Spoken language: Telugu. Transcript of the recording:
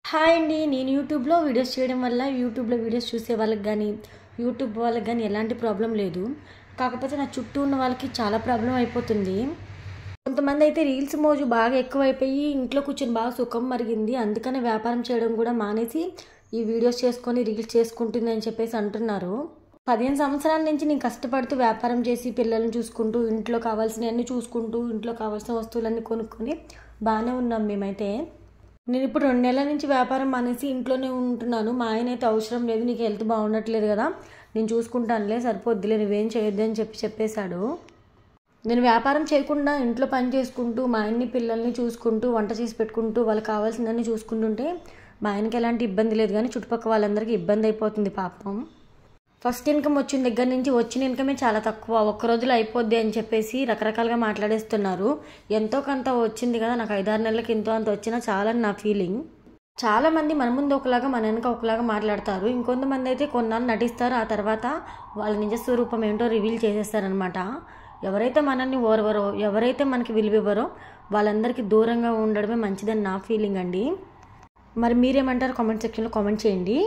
హాయ్ అండి. నేను యూట్యూబ్లో వీడియోస్ చేయడం వల్ల యూట్యూబ్లో వీడియోస్ చూసే వాళ్ళకి కానీ యూట్యూబ్ వాళ్ళకి కానీ ఎలాంటి ప్రాబ్లం లేదు. కాకపోతే నా చుట్టూ ఉన్న వాళ్ళకి చాలా ప్రాబ్లం అయిపోతుంది. కొంతమంది అయితే రీల్స్ మోజు బాగా ఎక్కువైపోయి ఇంట్లో కూర్చొని బాగా సుఖం మరిగింది, అందుకనే వ్యాపారం చేయడం కూడా మానేసి ఈ వీడియోస్ చేసుకొని రీల్స్ చేసుకుంటుంది అని చెప్పేసి అంటున్నారు. 15 సంవత్సరాల నుంచి నేను కష్టపడుతూ వ్యాపారం చేసి పిల్లల్ని చూసుకుంటూ ఇంట్లో కావాల్సినవన్నీ చూసుకుంటూ ఇంట్లో కావాల్సిన వస్తువులన్నీ కొనుక్కొని బాగానే ఉన్నాం మేమైతే. నేను ఇప్పుడు 2 నెలల నుంచి వ్యాపారం మానేసి ఇంట్లోనే ఉంటున్నాను. మా ఆయన అయితే అవసరం లేదు, నీకు హెల్త్ బాగుండట్లేదు కదా, నేను చూసుకుంటానులే, సరిపోద్దిలే, నువ్వేం చేయొద్దు అని చెప్పేశాడు. నేను వ్యాపారం చేయకుండా ఇంట్లో పని చేసుకుంటూ మా ఆయన్ని పిల్లల్ని చూసుకుంటూ వంట చేసి పెట్టుకుంటూ వాళ్ళకి కావాల్సిందని చూసుకుంటుంటే మా ఆయనకి ఎలాంటి ఇబ్బంది లేదు, కానీ చుట్టుపక్కల వాళ్ళందరికీ ఇబ్బంది అయిపోతుంది పాపం. ఫస్ట్ ఇన్కమ్ వచ్చిన దగ్గర నుంచి వచ్చిన ఇన్కమే చాలా తక్కువ, ఒక్క రోజులో అయిపోద్ది అని చెప్పేసి రకరకాలుగా మాట్లాడేస్తున్నారు. ఎంతో కొంత వచ్చింది కదా, నాకు 5-6 నెలలకి ఎంతో అంత వచ్చినా చాలా నా ఫీలింగ్. చాలామంది మన ముందు ఒకలాగా మన వెనక ఒకలాగా మాట్లాడతారు, ఇంకొంతమంది అయితే కొన్నాళ్ళు నటిస్తారు, ఆ తర్వాత వాళ్ళ నిజ స్వరూపం ఏంటో రివీల్ చేసేస్తారనమాట. ఎవరైతే మనల్ని ఓర్వరో ఎవరైతే మనకి విలువ ఇవ్వరో వాళ్ళందరికీ దూరంగా ఉండడమే మంచిదని నా ఫీలింగ్ అండి. మరి మీరేమంటారు? కామెంట్ సెక్షన్లో కామెంట్ చేయండి.